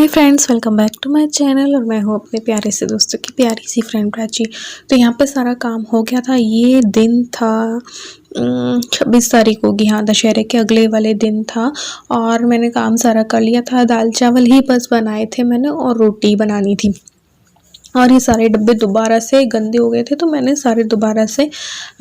Hi friends, welcome back to my channel. और मैं हूँ अपने प्यारे से दोस्तों की प्यारी सी फ्रेंड प्राची। तो यहाँ पे सारा काम हो गया था। ये दिन था 26 तारीख होगी, हाँ, दशहरे के अगले वाले दिन था। और मैंने काम सारा कर लिया था। दाल चावल ही बस बनाए थे मैंने, और रोटी बनानी थी। और ये सारे डब्बे दोबारा से गंदे हो गए थे, तो मैंने सारे दोबारा से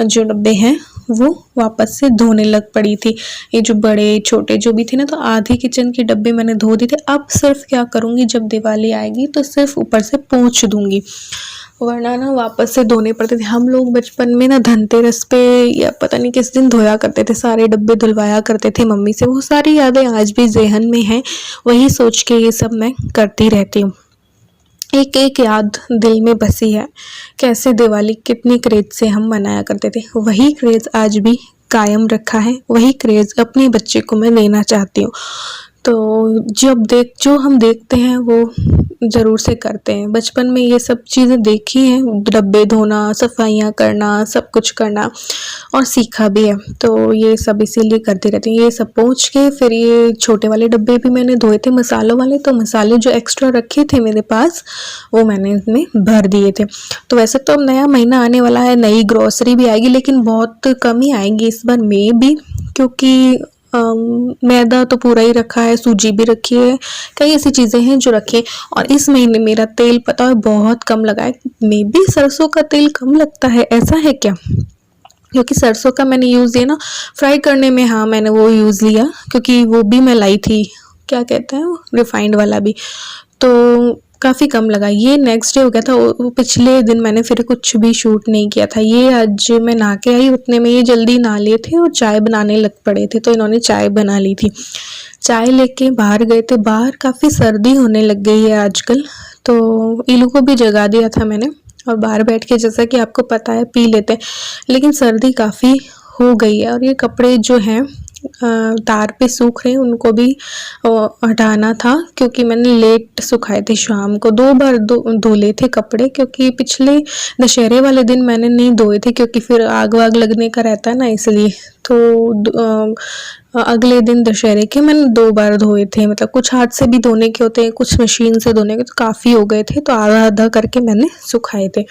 जो डब्बे हैं वो वापस से धोने लग पड़ी थी। ये जो बड़े छोटे जो भी थे ना, तो आधे किचन के डब्बे मैंने धो दिए थे। अब सिर्फ क्या करूँगी, जब दिवाली आएगी तो सिर्फ ऊपर से पोंछ दूंगी, वरना ना वापस से धोने पड़ते थे। हम लोग बचपन में ना धनतेरस पे या पता नहीं किस दिन धोया करते थे, सारे डब्बे धुलवाया करते थे मम्मी से। वो सारी यादें आज भी ज़हन में हैं, वही सोच के ये सब मैं करती रहती हूँ। एक एक याद दिल में बसी है, कैसे दिवाली कितनी क्रेज से हम मनाया करते थे। वही क्रेज आज भी कायम रखा है, वही क्रेज अपने बच्चे को मैं देना चाहती हूँ। तो जो हम देखते हैं वो ज़रूर से करते हैं। बचपन में ये सब चीज़ें देखी हैं, डब्बे धोना, सफाइयाँ करना, सब कुछ करना, और सीखा भी है। तो ये सब इसीलिए करती रहती हूँ। ये सब पोंछ के फिर ये छोटे वाले डब्बे भी मैंने धोए थे मसालों वाले, तो मसाले जो एक्स्ट्रा रखे थे मेरे पास वो मैंने इसमें भर दिए थे। तो वैसे तो अब नया महीना आने वाला है, नई ग्रॉसरी भी आएगी, लेकिन बहुत कम ही आएंगी इस बार में भी, क्योंकि मैदा तो पूरा ही रखा है, सूजी भी रखी है, कई ऐसी चीज़ें हैं जो रखी है। और इस महीने मेरा तेल पता है बहुत कम लगा है। मे भी सरसों का तेल कम लगता है, ऐसा है क्या? क्योंकि सरसों का मैंने यूज़ किया ना फ्राई करने में, हाँ मैंने वो यूज़ लिया, क्योंकि वो भी मैं लाई थी, क्या कहते हैं वो, रिफाइंड वाला भी, तो काफ़ी कम लगा। ये नेक्स्ट डे हो गया था। वो पिछले दिन मैंने फिर कुछ भी शूट नहीं किया था। ये आज मैं नहा के आई, उतने में ये जल्दी नहा लिए थे और चाय बनाने लग पड़े थे, तो इन्होंने चाय बना ली थी। चाय लेके बाहर गए थे, बाहर काफ़ी सर्दी होने लग गई है आजकल, तो इलू को भी जगा दिया था मैंने, और बाहर बैठ के जैसा कि आपको पता है पी लेते हैं। लेकिन सर्दी काफ़ी हो गई है, और ये कपड़े जो हैं तार पे सूख रहे हैं, उनको भी हटाना था, क्योंकि मैंने लेट सुखाए थे। शाम को 2 बार धुले थे कपड़े, क्योंकि पिछले दशहरे वाले दिन मैंने नहीं धोए थे, क्योंकि फिर आग वाग लगने का रहता है ना, इसलिए। तो अगले दिन दशहरे के मैंने 2 बार धोए थे, मतलब कुछ हाथ से भी धोने के होते हैं, कुछ मशीन से धोने के, तो काफ़ी हो गए थे, तो आधा आधा करके मैंने सुखाए थे।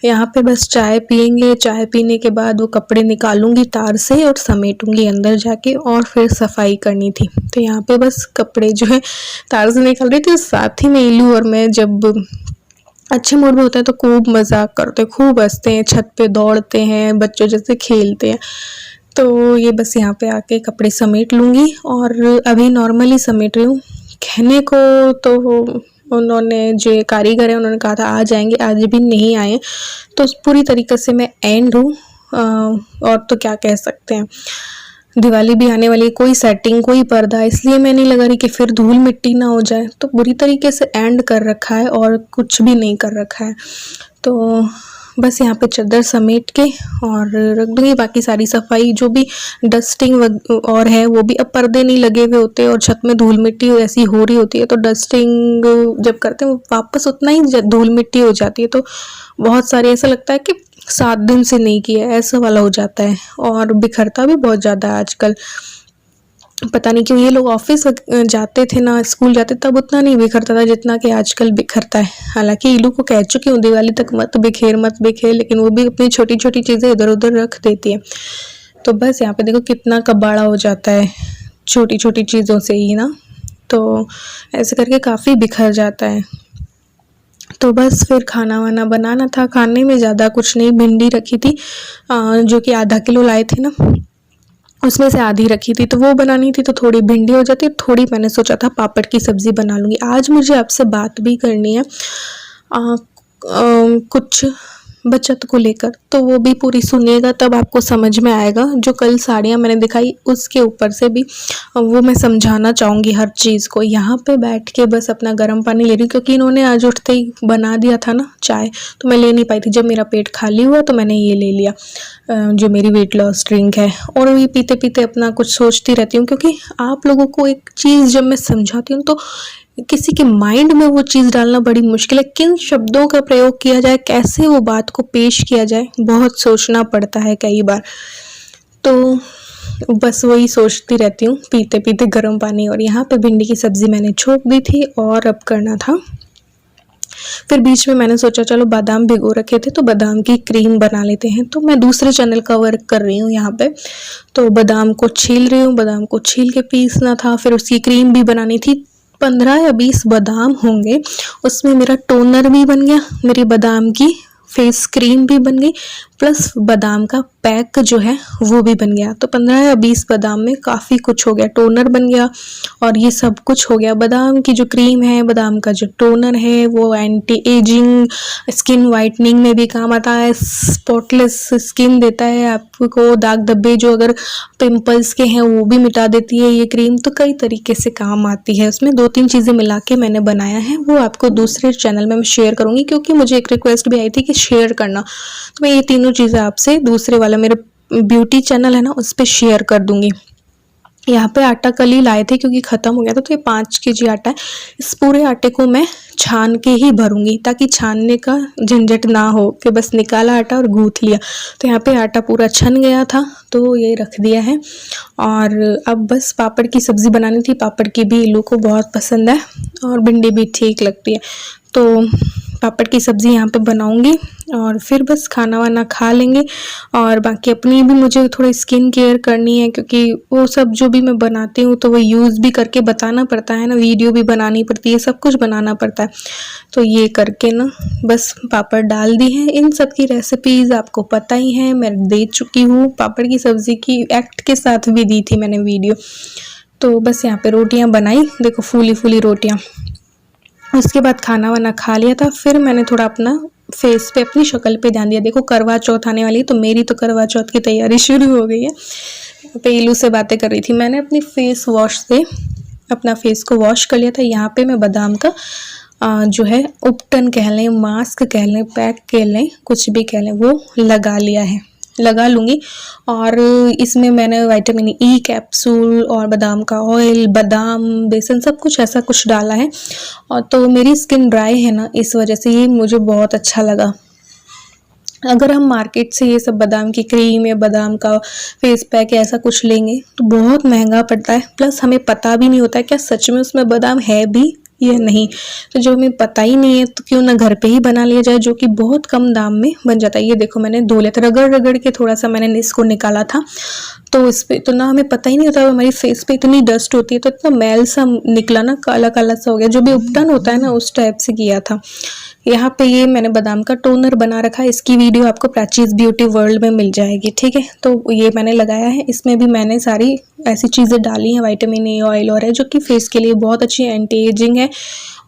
यहाँ पे बस चाय पियेंगे, चाय पीने के बाद वो कपड़े निकालूंगी तार से और समेटूंगी अंदर जाके, और फिर सफाई करनी थी। तो यहाँ पे बस कपड़े जो है तार से निकाल रही थी, साथ ही में इलू और मैं जब अच्छे मूड में होते हैं तो खूब मजाक करते हैं, खूब हंसते हैं, छत पे दौड़ते हैं, बच्चों जैसे खेलते हैं। तो ये बस यहाँ पे आके कपड़े समेट लूँगी, और अभी नॉर्मली समेट रही हूँ। कहने को तो उन्होंने जो कारीगर है उन्होंने कहा था आ जाएंगे, आज भी नहीं आए, तो पूरी तरीके से मैं एंड हूँ। और तो क्या कह सकते हैं, दिवाली भी आने वाली है, कोई सेटिंग कोई पर्दा, इसलिए मैं नहीं लगा रही कि फिर धूल मिट्टी ना हो जाए। तो बुरी तरीके से एंड कर रखा है और कुछ भी नहीं कर रखा है। तो बस यहाँ पे चादर समेट के और रख दूँगी। बाकी सारी सफाई जो भी डस्टिंग और है वो भी, अब पर्दे नहीं लगे हुए होते और छत में धूल मिट्टी ऐसी हो रही होती है, तो डस्टिंग जब करते हैं वापस उतना ही धूल मिट्टी हो जाती है। तो बहुत सारे ऐसा लगता है कि 7 दिन से नहीं किया, ऐसा वाला हो जाता है। और बिखरता भी बहुत ज़्यादा है आजकल, पता नहीं क्यों। ये लोग ऑफिस जाते थे ना, स्कूल जाते तब उतना नहीं बिखरता था जितना कि आजकल बिखरता है। हालांकि इलू को कह चुकी हूँ दिवाली तक मत बिखेर, लेकिन वो भी अपनी छोटी छोटी चीज़ें इधर उधर रख देती है। तो बस यहाँ पे देखो कितना कबाड़ा हो जाता है छोटी छोटी चीज़ों से ही ना, तो ऐसे करके काफ़ी बिखर जाता है। तो बस फिर खाना वाना बनाना था। खाने में ज़्यादा कुछ नहीं, भिंडी रखी थी जो कि आधा किलो लाए थे ना, उसमें से आधी रखी थी, तो वो बनानी थी, तो थोड़ी भिंडी हो जाती, थोड़ी मैंने सोचा था पापड़ की सब्ज़ी बना लूँगी। आज मुझे आपसे बात भी करनी है कुछ बचत को लेकर, तो वो भी पूरी सुनिएगा तब आपको समझ में आएगा। जो कल साड़ियाँ मैंने दिखाई उसके ऊपर से भी वो मैं समझाना चाहूँगी हर चीज़ को। यहाँ पे बैठ के बस अपना गर्म पानी ले रही हूँ, क्योंकि इन्होंने आज उठते ही बना दिया था ना चाय, तो मैं ले नहीं पाई थी। जब मेरा पेट खाली हुआ तो मैंने ये ले लिया जो मेरी वेट लॉस ड्रिंक है। और ये पीते पीते अपना कुछ सोचती रहती हूँ, क्योंकि आप लोगों को एक चीज़ जब मैं समझाती हूँ तो किसी के माइंड में वो चीज़ डालना बड़ी मुश्किल है। किन शब्दों का प्रयोग किया जाए, कैसे वो बात को पेश किया जाए, बहुत सोचना पड़ता है कई बार। तो बस वही सोचती रहती हूँ पीते पीते गर्म पानी। और यहाँ पे भिंडी की सब्ज़ी मैंने छोक दी थी और अब करना था। फिर बीच में मैंने सोचा चलो बादाम भिगो रखे थे तो बादाम की क्रीम बना लेते हैं, तो मैं दूसरे चैनल का वर्क कर रही हूँ यहाँ पे। तो बादाम को छील रही हूँ, बादाम को छील के पीसना था, फिर उसकी क्रीम भी बनानी थी। 15 या 20 बादाम होंगे, उसमें मेरा टोनर भी बन गया, मेरी बादाम की फेस क्रीम भी बन गई, प्लस बादाम का पैक जो है वो भी बन गया। तो 15 या 20 बादाम में काफ़ी कुछ हो गया, टोनर बन गया और ये सब कुछ हो गया। बादाम की जो क्रीम है, बादाम का जो टोनर है, वो एंटी एजिंग, स्किन वाइटनिंग में भी काम आता है, स्पॉटलेस स्किन देता है आपको, दाग धब्बे जो अगर पिंपल्स के हैं वो भी मिटा देती है ये क्रीम। तो कई तरीके से काम आती है। उसमें 2-3 चीज़ें मिला के मैंने बनाया है, वो आपको दूसरे चैनल में मैं शेयर करूँगी, क्योंकि मुझे एक रिक्वेस्ट भी आई थी कि शेयर करना। तो मैं ये तीनों चीज़ें आपसे दूसरे वाला मेरा ब्यूटी चैनल है ना उस पर शेयर कर दूँगी। यहाँ पे आटा कल ही लाए थे क्योंकि ख़त्म हो गया था, तो ये 5 केजी आटा है। इस पूरे आटे को मैं छान के ही भरूंगी, ताकि छानने का झंझट ना हो कि बस निकाला आटा और गूँथ लिया। तो यहाँ पे आटा पूरा छन गया था तो ये रख दिया है। और अब बस पापड़ की सब्ज़ी बनानी थी। पापड़ की भी इल्लू को बहुत पसंद है और भिंडी भी ठीक लगती है, तो पापड़ की सब्ज़ी यहाँ पे बनाऊंगी और फिर बस खाना वाना खा लेंगे। और बाकी अपनी भी मुझे थोड़ी स्किन केयर करनी है, क्योंकि वो सब जो भी मैं बनाती हूँ तो वो यूज़ भी करके बताना पड़ता है ना, वीडियो भी बनानी पड़ती है, सब कुछ बनाना पड़ता है। तो ये करके ना बस पापड़ डाल दी है। इन सब की रेसिपीज़ आपको पता ही है, मैं दे चुकी हूँ। पापड़ की सब्ज़ी की एक्ट के साथ भी दी थी मैंने वीडियो। तो बस यहाँ पे रोटियाँ बनाई, देखो फूली फूली रोटियाँ। उसके बाद खाना वाना खा लिया था, फिर मैंने थोड़ा अपना फेस पे, अपनी शक्ल पे ध्यान दिया। देखो करवा चौथ आने वाली है, तो मेरी तो करवा चौथ की तैयारी शुरू हो गई है। पे इलू से बातें कर रही थी, मैंने अपनी फेस वॉश से अपना फेस को वॉश कर लिया था। यहाँ पे मैं बादाम का जो है उपटन कह लें, मास्क कह लें, पैक कह लें, कुछ भी कह लें, वो लगा लिया है, लगा लूँगी। और इसमें मैंने विटामिन ई कैप्सूल और बादाम का ऑयल, बादाम, बेसन, सब कुछ ऐसा कुछ डाला है। और तो मेरी स्किन ड्राई है ना, इस वजह से ये मुझे बहुत अच्छा लगा। अगर हम मार्केट से ये सब बादाम की क्रीम या बादाम का फेस पैक या ऐसा कुछ लेंगे तो बहुत महंगा पड़ता है, प्लस हमें पता भी नहीं होता है क्या सच में उसमें बादाम है भी या नहीं। तो जो हमें पता ही नहीं है तो क्यों ना घर पे ही बना लिया जाए, जो कि बहुत कम दाम में बन जाता है। ये देखो मैंने धो लिया था, रगड़ रगड़ के थोड़ा सा मैंने इसको निकाला था। तो इस पर तो ना हमें पता ही नहीं होता, हमारी फेस पे इतनी डस्ट होती है, तो इतना मैल सा निकला ना, काला काला सा हो गया, जो भी उपटन होता है ना उस टाइप से किया था। यहाँ पे ये मैंने बादाम का टोनर बना रखा है, इसकी वीडियो आपको प्राचीज ब्यूटी वर्ल्ड में मिल जाएगी, ठीक है। तो ये मैंने लगाया है, इसमें भी मैंने सारी ऐसी चीज़ें डाली हैं, विटामिन ए ऑयल और है, जो कि फेस के लिए बहुत अच्छी है, एंटी एजिंग है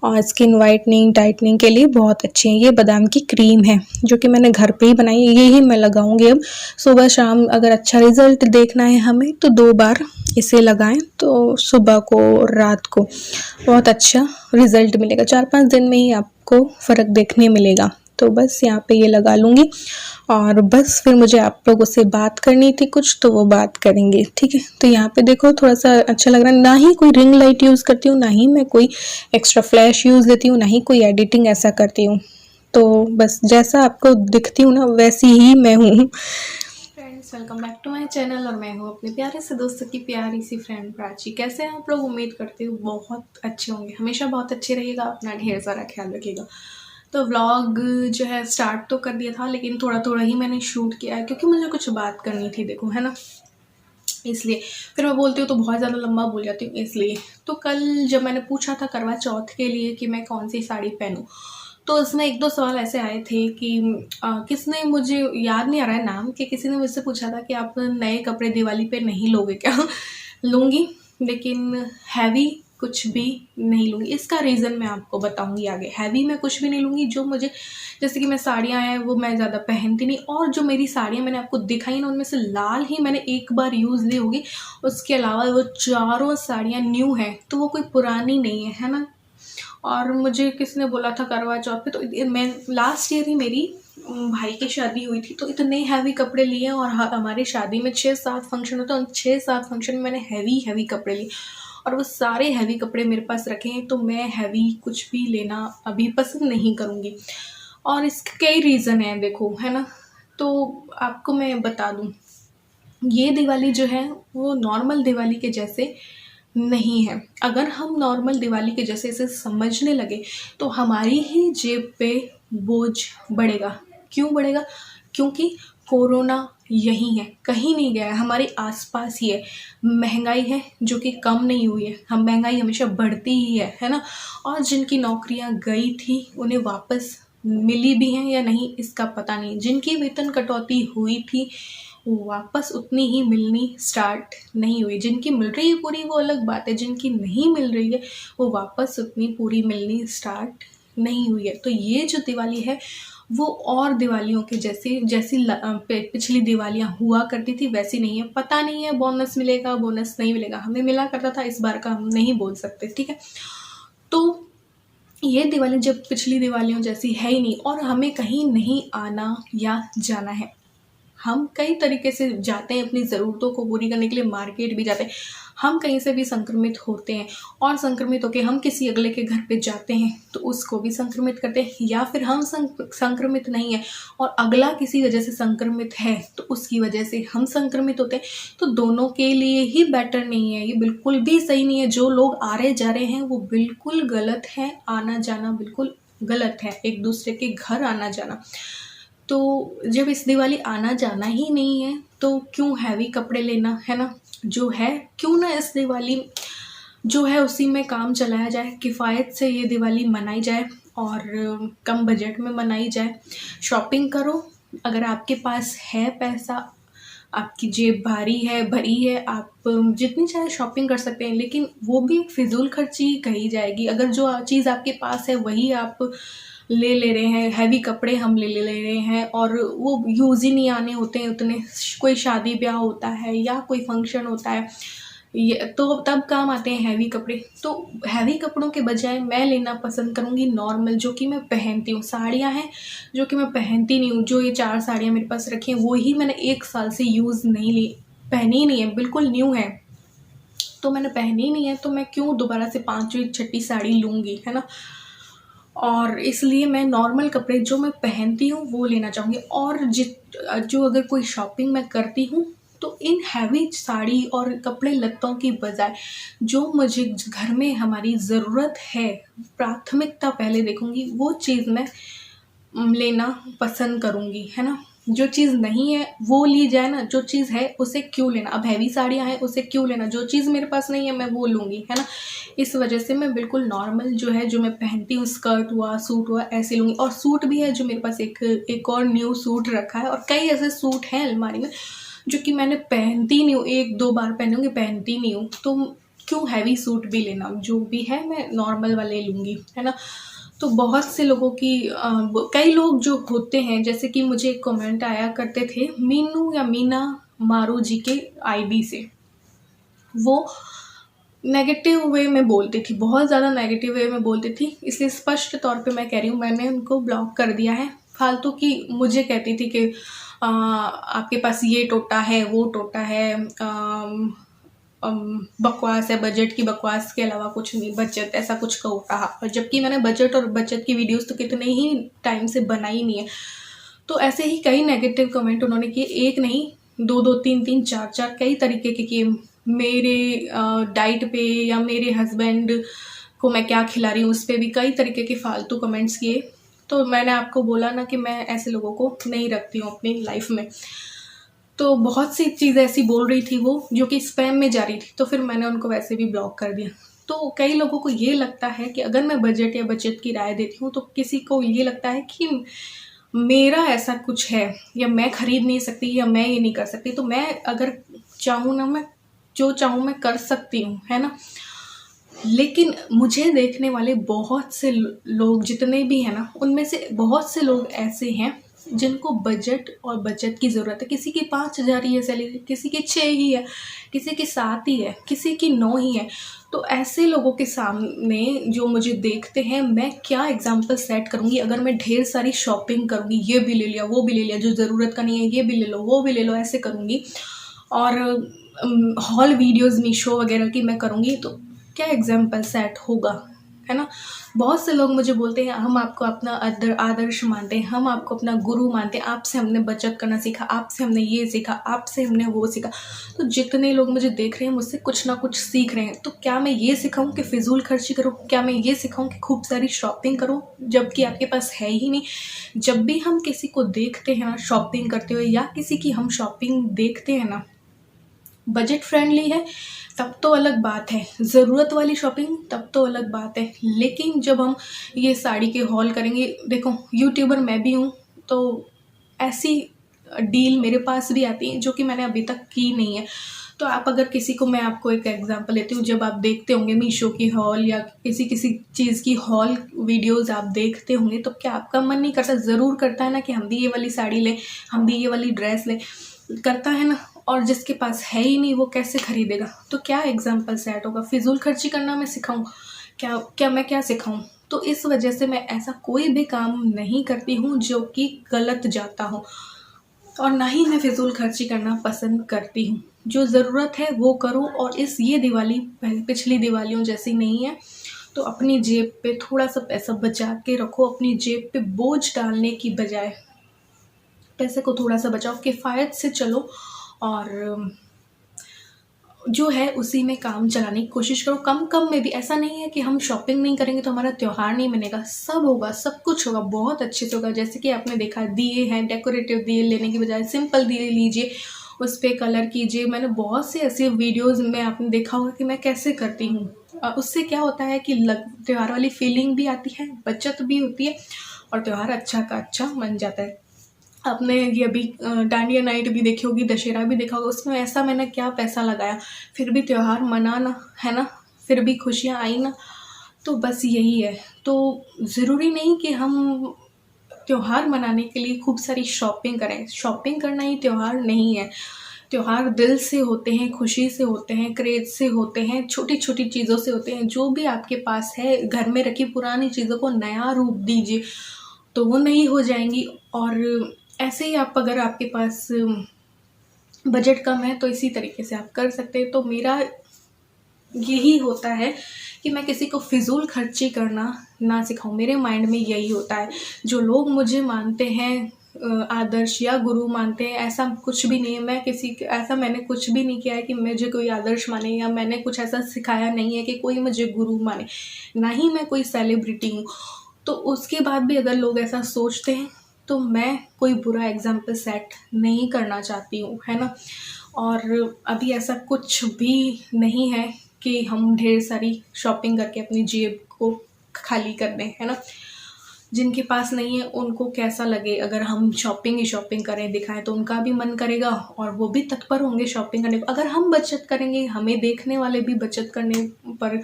और स्किन वाइटनिंग टाइटनिंग के लिए बहुत अच्छी है। ये बादाम की क्रीम है जो कि मैंने घर पे ही बनाई है, ये ही मैं लगाऊंगी अब सुबह शाम। अगर अच्छा रिजल्ट देखना है हमें तो 2 बार इसे लगाएं, तो सुबह को और रात को बहुत अच्छा रिजल्ट मिलेगा। 4-5 दिन में ही आपको फ़र्क देखने मिलेगा। तो बस यहाँ पे ये लगा लूँगी और बस फिर मुझे आप लोगों से बात करनी थी कुछ, तो वो बात करेंगे, ठीक है। तो यहाँ पे देखो थोड़ा सा अच्छा लग रहा है, ना ही कोई रिंग लाइट यूज़ करती हूँ, ना ही मैं कोई एक्स्ट्रा फ्लैश यूज़ लेती हूँ, ना ही कोई एडिटिंग ऐसा करती हूँ। तो बस जैसा आपको दिखती हूँ ना वैसी ही मैं हूँ। Friends welcome back to my channel और मैं हूँ अपने प्यारे से दोस्तों की प्यारी सी फ्रेंड प्राची। कैसे हैं आप लोग? उम्मीद करती हूँ बहुत अच्छे होंगे, हमेशा बहुत अच्छे रहिएगा, अपना ढेर सारा ख्याल रखिएगा। तो व्लॉग जो है स्टार्ट तो कर दिया था, लेकिन थोड़ा थोड़ा ही मैंने शूट किया है, क्योंकि मुझे कुछ बात करनी थी, देखो है ना, इसलिए। फिर मैं बोलती हूँ तो बहुत ज़्यादा लंबा बोल जाती हूँ, इसलिए। तो कल जब मैंने पूछा था करवा चौथ के लिए कि मैं कौन सी साड़ी पहनूँ, तो उसमें 1-2 सवाल ऐसे आए थे कि किसने, मुझे याद नहीं आ रहा है नाम, कि किसी ने मुझसे पूछा था कि आप नए कपड़े दिवाली पे नहीं लोगे क्या? लूँगी, लेकिन हैवी कुछ भी नहीं लूँगी। इसका रीज़न मैं आपको बताऊँगी आगे। हैवी मैं कुछ भी नहीं लूँगी, जो मुझे, जैसे कि मैं साड़ियाँ हैं वो मैं ज़्यादा पहनती नहीं, और जो मेरी साड़ियाँ मैंने आपको दिखाई ना उनमें से लाल ही मैंने एक बार यूज़ ली होगी, उसके अलावा वो चारों साड़ियाँ न्यू हैं, तो वो कोई पुरानी नहीं है ना। और मुझे किसने बोला था करवा चौथ पे, तो मैं लास्ट ईयर ही मेरी भाई की शादी हुई थी, तो इतने हैवी कपड़े लिए, और हमारी शादी में 6-7 फंक्शन होते हैं, उन 6-7 फंक्शन में मैंने हैवी कपड़े लिए, और वो सारे हैवी कपड़े मेरे पास रखे हैं। तो मैं हैवी कुछ भी लेना अभी पसंद नहीं करूँगी, और इसके कई रीज़न हैं, देखो है ना। तो आपको मैं बता दूँ, ये दिवाली जो है वो नॉर्मल दिवाली के जैसे नहीं है। अगर हम नॉर्मल दिवाली के जैसे इसे समझने लगे तो हमारी ही जेब पे बोझ बढ़ेगा। क्यों बढ़ेगा? क्योंकि कोरोना यहीं है, कहीं नहीं गया है, हमारे आसपास ही है। महंगाई है जो कि कम नहीं हुई है, हम महंगाई हमेशा बढ़ती ही है ना। और जिनकी नौकरियां गई थी उन्हें वापस मिली भी हैं या नहीं इसका पता नहीं। जिनकी वेतन कटौती हुई थी वो वापस उतनी ही मिलनी स्टार्ट नहीं हुई। जिनकी मिल रही है पूरी वो अलग बात है, जिनकी नहीं मिल रही है वो वापस उतनी पूरी मिलनी स्टार्ट नहीं हुई है। तो ये जो दिवाली है वो और दिवालियों के जैसी जैसी पिछली दिवालियां हुआ करती थी वैसी नहीं है। पता नहीं है बोनस मिलेगा बोनस नहीं मिलेगा, हमें मिला करता था, इस बार का हम नहीं बोल सकते, ठीक है। तो ये दिवाली जब पिछली दिवालियों जैसी है ही नहीं और हमें कहीं नहीं आना या जाना है। हम कई तरीके से जाते हैं अपनी ज़रूरतों को पूरी करने के लिए, मार्केट भी जाते हैं, हम कहीं से भी संक्रमित होते हैं और संक्रमित होकर हम किसी अगले के घर पे जाते हैं तो उसको भी संक्रमित करते हैं, या फिर हम संक्रमित नहीं है और अगला किसी वजह से संक्रमित है तो उसकी वजह से हम संक्रमित होते हैं। तो दोनों के लिए ही बेटर नहीं है, ये बिल्कुल भी सही नहीं है। जो लोग आ रहे जा रहे हैं वो बिल्कुल गलत है, आना जाना बिल्कुल गलत है, एक दूसरे के घर आना जाना। तो जब इस दिवाली आना जाना ही नहीं है तो क्यों हैवी कपड़े लेना, है ना। जो है क्यों ना इस दिवाली जो है उसी में काम चलाया जाए, किफ़ायत से ये दिवाली मनाई जाए और कम बजट में मनाई जाए। शॉपिंग करो, अगर आपके पास है पैसा, आपकी जेब भारी है भरी है, आप जितनी चाहे शॉपिंग कर सकते हैं, लेकिन वो भी एक फिजूल खर्ची कही जाएगी अगर जो चीज़ आपके पास है वही आप ले रहे हैं। हैवी कपड़े हम ले रहे हैं और वो यूज़ ही नहीं आने होते हैं उतने। कोई शादी ब्याह होता है या कोई फंक्शन होता है ये तो तब काम आते हैं हैवी कपड़े। तो हैवी कपड़ों के बजाय मैं लेना पसंद करूँगी नॉर्मल, जो कि मैं पहनती हूँ। साड़ियाँ हैं जो कि मैं पहनती नहीं हूँ, जो ये 4 साड़ियाँ मेरे पास रखी हैं वो ही मैंने 1 साल से यूज़ नहीं ली, पहनी ही नहीं है, बिल्कुल न्यू है, तो मैंने पहनी ही नहीं है, तो मैं क्यों दोबारा से 5वीं 6ठी साड़ी लूँगी, है ना। और इसलिए मैं नॉर्मल कपड़े जो मैं पहनती हूँ वो लेना चाहूँगी। और जो अगर कोई शॉपिंग मैं करती हूँ तो इन हैवी साड़ी और कपड़े लत्तों की बजाय जो मुझे घर में हमारी ज़रूरत है, प्राथमिकता पहले देखूँगी, वो चीज़ मैं लेना पसंद करूँगी, है ना। जो चीज़ नहीं है वो ली जाए ना, जो चीज़ है उसे क्यों लेना। अब हैवी साड़ियाँ हैं उसे क्यों लेना, जो चीज़ मेरे पास नहीं है मैं वो लूँगी, है ना। इस वजह से मैं बिल्कुल नॉर्मल जो है जो मैं पहनती हूँ, स्कर्ट हुआ सूट हुआ ऐसे लूँगी। और सूट भी है जो मेरे पास एक और न्यू सूट रखा है, और कई ऐसे सूट हैं अलमारी में जो कि मैंने पहनती नहीं हूँ, 1-2 बार पहनी होंगी, पहनती नहीं हूँ, तो क्यों हैवी सूट भी लेना। जो भी है मैं नॉर्मल वाले लूँगी, है ना। तो बहुत से लोगों की कई लोग जो होते हैं, जैसे कि मुझे एक कमेंट आया करते थे मीनू या मीना मारू जी के आईडी से, वो नेगेटिव वे में बोलती थी, बहुत ज़्यादा नेगेटिव वे में बोलती थी, इसलिए स्पष्ट तौर पे मैं कह रही हूँ मैंने उनको ब्लॉक कर दिया है। फालतू की मुझे कहती थी कि आपके पास ये टोटा है वो टोटा है, बकवास है, बजट की बकवास के अलावा कुछ नहीं, बचत ऐसा कुछ कहा। और जबकि मैंने बजट और बचत की वीडियोस तो कितने ही टाइम से बनाई नहीं है। तो ऐसे ही कई नेगेटिव कमेंट उन्होंने किए, एक नहीं 2-2 3-3 4-4 कई तरीके के किए मेरे डाइट पे या मेरे हस्बैंड को मैं क्या खिला रही हूँ उस पर भी कई तरीके के फालतू कमेंट्स किए। तो मैंने आपको बोला ना कि मैं ऐसे लोगों को नहीं रखती हूँ अपनी लाइफ में। तो बहुत सी चीज़ ऐसी बोल रही थी वो जो कि स्पैम में जा रही थी, तो फिर मैंने उनको वैसे भी ब्लॉक कर दिया। तो कई लोगों को ये लगता है कि अगर मैं बजट या बचत की राय देती हूँ तो किसी को ये लगता है कि मेरा ऐसा कुछ है या मैं खरीद नहीं सकती या मैं ये नहीं कर सकती। तो मैं अगर चाहूँ ना, मैं जो चाहूँ मैं कर सकती हूँ, है ना। लेकिन मुझे देखने वाले बहुत से लोग जितने भी हैं ना, उनमें से बहुत से लोग ऐसे हैं जिनको बजट और बचत की ज़रूरत है। किसी की 5,000 ही है सैलरी, किसी की 6 ही है, किसी की 7 ही है, किसी की 9 ही है। तो ऐसे लोगों के सामने जो मुझे देखते हैं मैं क्या एग्जाम्पल सेट करूँगी अगर मैं ढेर सारी शॉपिंग करूँगी, ये भी ले लिया वो भी ले लिया, जो ज़रूरत का नहीं है ये भी ले लो वो भी ले लो, ऐसे करूँगी। और हॉल वीडियोज़ मीशो वगैरह की मैं करूँगी तो क्या एग्जाम्पल सेट होगा, है ना। बहुत से लोग मुझे बोलते हैं हम आपको अपना आदर्श मानते हैं, हम आपको अपना गुरु मानते हैं, आपसे हमने बचत करना सीखा, आपसे हमने ये सीखा, आपसे हमने वो सीखा। तो जितने लोग मुझे देख रहे हैं मुझसे कुछ ना कुछ सीख रहे हैं। तो क्या मैं ये सिखाऊं कि फिजूल खर्ची करो? क्या मैं ये सिखाऊं कि खूब सारी शॉपिंग करो जबकि आपके पास है ही नहीं? जब भी हम किसी को देखते हैं ना शॉपिंग करते हुए, या किसी की हम शॉपिंग देखते हैं ना बजट फ्रेंडली है, तब तो अलग बात है, ज़रूरत वाली शॉपिंग तब तो अलग बात है। लेकिन जब हम ये साड़ी के हॉल करेंगे, देखो यूट्यूबर मैं भी हूँ, तो ऐसी डील मेरे पास भी आती है जो कि मैंने अभी तक की नहीं है। तो आप अगर किसी को, मैं आपको एक एग्जांपल देती हूँ, जब आप देखते होंगे मीशो की हॉल या किसी किसी चीज़ की हॉल वीडियोस आप देखते होंगे, तो क्या आपका मन नहीं करता? ज़रूर करता है ना कि हम भी ये वाली साड़ी लें, हम भी ये वाली ड्रेस लें, करता है ना। और जिसके पास है ही नहीं वो कैसे खरीदेगा? तो क्या एग्जाम्पल सेट होगा? फिजूल खर्ची करना मैं सिखाऊं? मैं क्या सिखाऊं? तो इस वजह से मैं ऐसा कोई भी काम नहीं करती हूँ जो कि गलत जाता हो, और ना ही मैं फिजूल खर्ची करना पसंद करती हूँ। जो ज़रूरत है वो करूँ, और ये दिवाली पिछली दिवालियों जैसी नहीं है। तो अपनी जेब पे थोड़ा सा पैसा बचा के रखो, अपनी जेब पे बोझ डालने की बजाय पैसे को थोड़ा सा बचाओ, किफ़ायत से चलो, और जो है उसी में काम चलाने की कोशिश करो। कम कम में भी, ऐसा नहीं है कि हम शॉपिंग नहीं करेंगे तो हमारा त्यौहार नहीं बनेगा, सब होगा, सब कुछ होगा, बहुत अच्छे से होगा। जैसे कि आपने देखा दिए हैं, डेकोरेटिव दिए लेने की बजाय सिंपल दिए लीजिए, उस पर कलर कीजिए। मैंने बहुत से ऐसे वीडियोज़ में आपने देखा होगा कि मैं कैसे करती हूँ। उससे क्या होता है कि त्यौहार वाली फीलिंग भी आती है, बचत भी होती है, और त्यौहार अच्छा का अच्छा बन जाता है। आपने ये अभी डांडिया नाइट भी देखी होगी, दशहरा भी देखा होगा, उसमें ऐसा मैंने क्या पैसा लगाया, फिर भी त्यौहार मनाना है ना, फिर भी खुशियाँ आई ना। तो बस यही है। तो ज़रूरी नहीं कि हम त्यौहार मनाने के लिए खूब सारी शॉपिंग करें, शॉपिंग करना ही त्यौहार नहीं है। त्यौहार दिल से होते हैं, खुशी से होते हैं, क्रेज से होते हैं, छोटी छोटी चीज़ों से होते हैं। जो भी आपके पास है, घर में रखी पुरानी चीज़ों को नया रूप दीजिए तो वो नई हो जाएंगी। और ऐसे ही आप, अगर आपके पास बजट कम है तो इसी तरीके से आप कर सकते हैं। तो मेरा यही होता है कि मैं किसी को फिजूल खर्ची करना ना सिखाऊं, मेरे माइंड में यही होता है। जो लोग मुझे मानते हैं आदर्श या गुरु मानते हैं, ऐसा कुछ भी नहीं है। ऐसा मैंने कुछ भी नहीं किया है कि मुझे कोई आदर्श माने, या मैंने कुछ ऐसा सिखाया नहीं है कि कोई मुझे गुरु माने, ना ही मैं कोई सेलिब्रिटी हूँ। तो उसके बाद भी अगर लोग ऐसा सोचते हैं तो मैं कोई बुरा एग्जाम्पल सेट नहीं करना चाहती हूँ, है ना। और अभी ऐसा कुछ भी नहीं है कि हम ढेर सारी शॉपिंग करके अपनी जेब को खाली कर दें, है ना। जिनके पास नहीं है उनको कैसा लगे अगर हम शॉपिंग ही शॉपिंग करें, दिखाएं, तो उनका भी मन करेगा और वो भी तत्पर होंगे शॉपिंग करने को। अगर हम बचत करेंगे, हमें देखने वाले भी बचत करने पर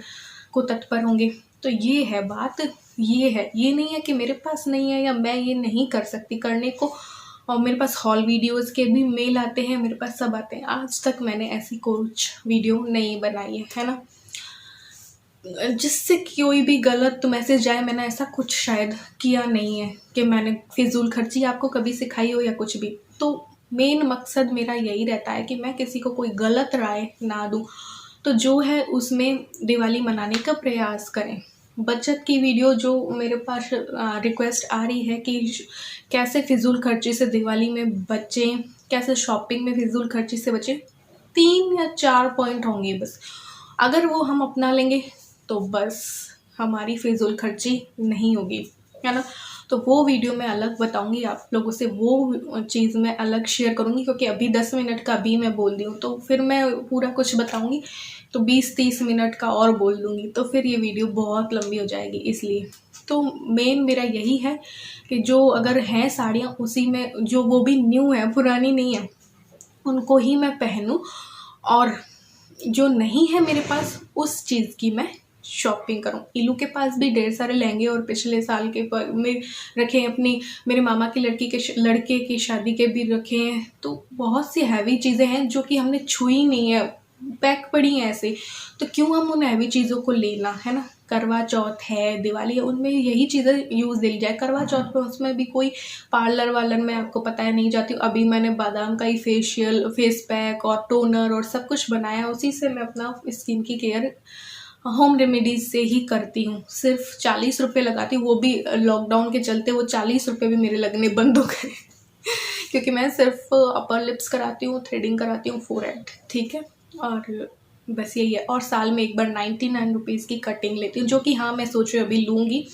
को तत्पर होंगे। तो ये है बात, ये है, ये नहीं है कि मेरे पास नहीं है या मैं ये नहीं कर सकती करने को। और मेरे पास हॉल वीडियोस के भी मेल आते हैं, मेरे पास सब आते हैं। आज तक मैंने ऐसी कुछ वीडियो नहीं बनाई है ना, जिससे कोई भी गलत मैसेज आए। मैंने ऐसा कुछ शायद किया नहीं है कि मैंने फिजूल खर्ची आपको कभी सिखाई हो या कुछ भी। तो मेन मकसद मेरा यही रहता है कि मैं किसी को कोई गलत राय ना दूं। तो जो है उसमें दिवाली मनाने का प्रयास करें। बचत की वीडियो जो मेरे पास रिक्वेस्ट आ रही है कि कैसे फिजूल खर्ची से दिवाली में बचें, कैसे शॉपिंग में फिजूल खर्ची से बचें, 3 या 4 पॉइंट होंगे बस। अगर वो हम अपना लेंगे तो बस हमारी फिजूल खर्ची नहीं होगी, है ना। तो वो वीडियो मैं अलग बताऊंगी आप लोगों से, वो चीज़ मैं अलग शेयर करूंगी, क्योंकि अभी 10 मिनट का अभी मैं बोल दी हूँ, तो फिर मैं पूरा कुछ बताऊंगी तो 20-30 मिनट का और बोल दूंगी, तो फिर ये वीडियो बहुत लंबी हो जाएगी। इसलिए तो मेन मेरा यही है कि जो अगर हैं साड़ियाँ उसी में, जो वो भी न्यू है, पुरानी नहीं है, उनको ही मैं पहनूं, और जो नहीं है मेरे पास उस चीज़ की मैं शॉपिंग करूं। इलू के पास भी ढेर सारे लहंगे और पिछले साल के में रखे हैं, अपनी मेरे मामा की लड़के की शादी के भी रखे हैं। तो बहुत सी हैवी चीज़ें हैं जो कि हमने छुई नहीं है, पैक पड़ी हैं ऐसे। तो क्यों हम उन हैवी चीज़ों को लेना, है ना। करवा चौथ है, दिवाली है, उनमें यही चीज़ें यूज़ दी जाए। करवा चौथ पे उसमें भी कोई पार्लर वार्लर में आपको पता है नहीं जाती हूँ। अभी मैंने बादाम का ही फेस पैक और टोनर और सब कुछ बनाया, उसी से मैं अपना स्किन की केयर होम रेमेडीज़ से ही करती हूँ। सिर्फ 40 रुपये लगाती हूँ, वो भी लॉकडाउन के चलते वो 40 रुपये भी मेरे लगने बंद हो गए क्योंकि मैं सिर्फ अपर लिप्स कराती हूँ, थ्रेडिंग कराती हूँ, फोरहेड, ठीक है, और बस यही है। और साल में एक बार 99 रुपीज़ की कटिंग लेती हूँ, जो कि हाँ मैं सोच रही हूँ अभी लूँगी,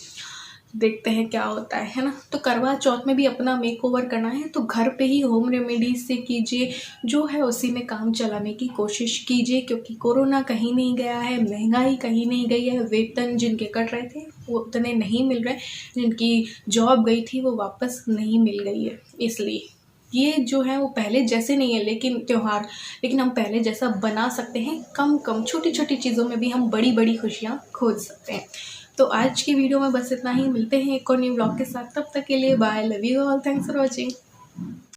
देखते हैं क्या होता है ना। तो करवा चौथ में भी अपना मेकओवर करना है तो घर पे ही होम रेमेडीज से कीजिए, जो है उसी में काम चलाने की कोशिश कीजिए, क्योंकि कोरोना कहीं नहीं गया है, महंगाई कहीं नहीं गई है, वेतन जिनके कट रहे थे वो उतने नहीं मिल रहे, जिनकी जॉब गई थी वो वापस नहीं मिल गई है। इसलिए ये जो है वो पहले जैसे नहीं है, लेकिन त्यौहार, लेकिन हम पहले जैसा बना सकते हैं, कम कम छोटी छोटी चीज़ों में भी हम बड़ी बड़ी खुशियाँ खोज सकते हैं। तो आज की वीडियो में बस इतना ही, मिलते हैं एक और न्यू ब्लॉग के साथ, तब तक के लिए bye, love you all, thanks for watching.